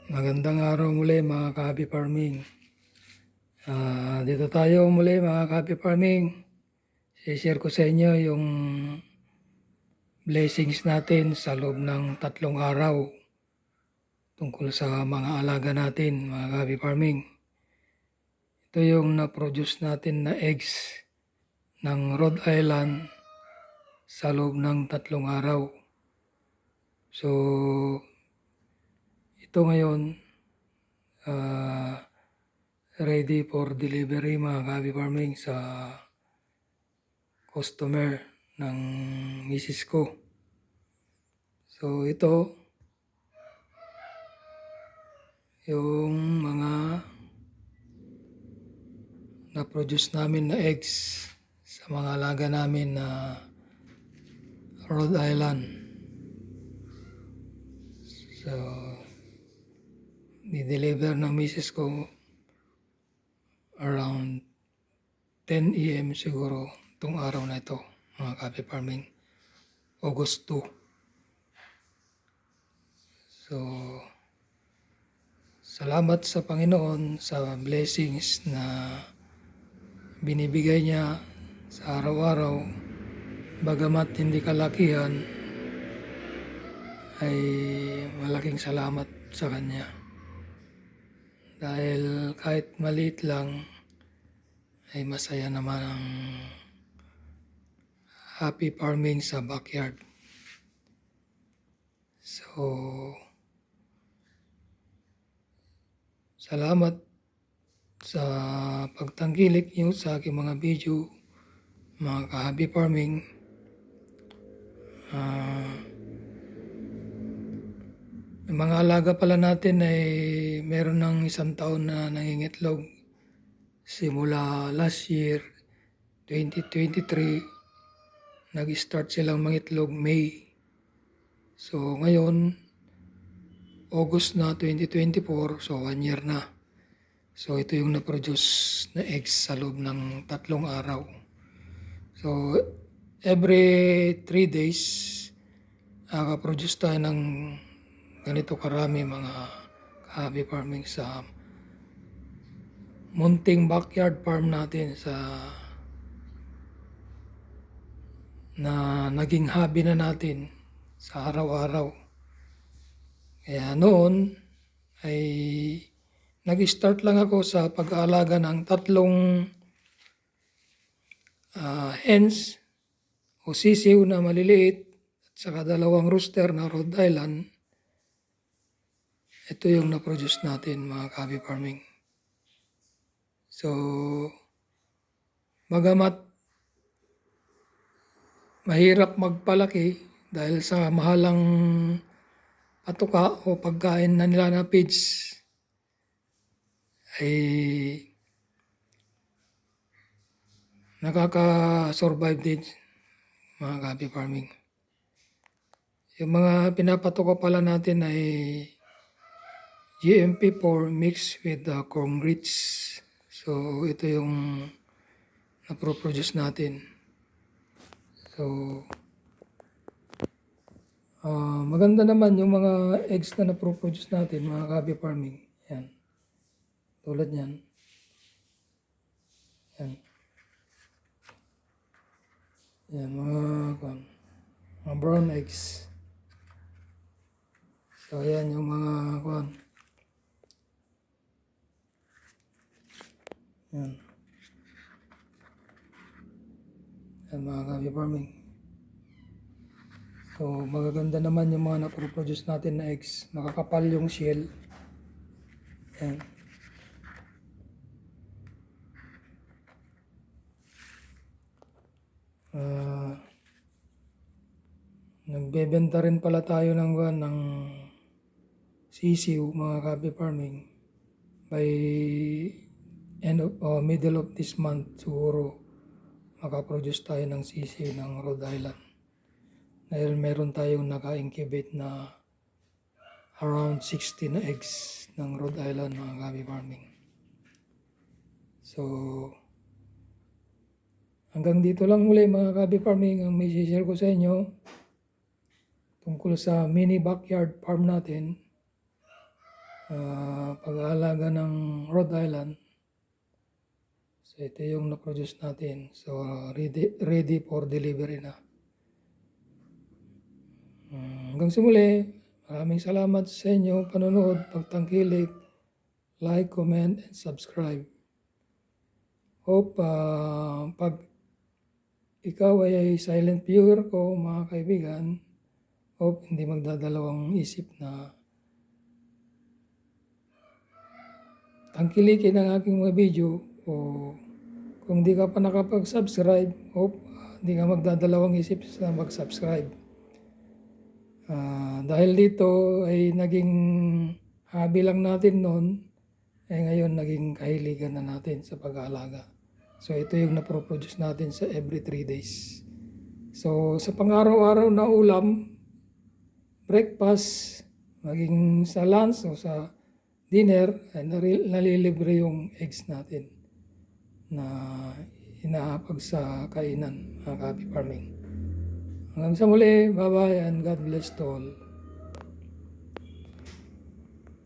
Magandang araw muli mga ka-happy farming. Dito tayo muli mga ka-happy farming. I-share ko sa inyo yung blessings natin sa loob ng 3 araw tungkol sa mga alaga natin mga ka-happy farming. Ito yung na-produce natin na eggs ng Rhode Island sa loob ng 3 araw. So, ito ngayon ready for delivery mga ka-happy farming sa customer ng misis ko. So ito yung mga na-produce namin na eggs sa mga alaga namin na Rhode Island. So di-deliver ng misis ko around 10 AM siguro itong araw na ito mga ka-happy farming, August 2. So salamat sa Panginoon sa blessings na binibigay niya sa araw-araw. Bagamat hindi kalakihan, ay malaking salamat sa Kanya. Dahil kahit maliit lang, ay masaya naman ang happy farming sa backyard. So, salamat sa pagtangkilik niyo sa aking mga video, mga ka-happy farming. Yung mga alaga pala natin ay meron ng 1 taon na nangingitlog. Simula last year, 2023, nag-start silang mangitlog May. So ngayon, August na 2024, so 1 year na. So ito yung na-produce na eggs sa loob ng 3 araw. So every 3 days, nakaproduce tayo ng ganito karami mga happy farming sa munting backyard farm natin na naging hobby na natin sa araw-araw. Kaya noon ay nag-start lang ako sa pag-aalaga ng 3 hens o sisiw na maliliit at saka 2 rooster na Rhode Island. Ito yung na-produce natin mga happy farming. So, bagamat mahirap magpalaki dahil sa mahalang patuka o pagkain na nila na feeds, ay nakaka-survive din mga happy farming. Yung mga pinapatuka pala natin ay GMP4 mixed with corn grits. So ito yung na-produce natin. So maganda naman yung mga eggs na na-produce natin mga happy farming. Yan. Tulad yan. Yan. Yan mga brown eggs. So yan yung mga yan. Yan mga happy farming. So magaganda naman yung mga na-produce natin na eggs. Makakapal yung shell. Yan. Nagbebenta rin pala tayo ng sisiw mga happy farming by middle of this month siguro makaproduce tayo ng sisiw ng Rhode Island dahil meron tayong naka-incubate na around 60 na eggs ng Rhode Island mga happy farming. So hanggang dito lang muli mga happy farming ang may share ko sa inyo tungkol sa mini backyard farm natin. pag-aalaga ng Rhode Island. So ito yung na-produce natin. So ready for delivery na. Hanggang sa muli, maraming salamat sa inyo panonood, pagtangkilik, like, comment, and subscribe. Hope pag ikaw ay silent viewer ko, mga kaibigan, hope hindi magdadalawang isip na tangkilikin ang aking mga video, o kung di ka pa nakapag-subscribe, hope hindi ka magdadalawang isip sa mag-subscribe. Dahil dito ay naging hobby lang natin noon, ngayon naging kahiligan na natin sa pag-aalaga. So ito yung naproproduce natin sa every 3 days. So sa pang-araw-araw na ulam, breakfast, maging sa lunch o sa dinner, ay nalilibre yung eggs natin na inaapag sa kainan, mga copy farming. Hanggang sa muli, bye-bye and God bless to all.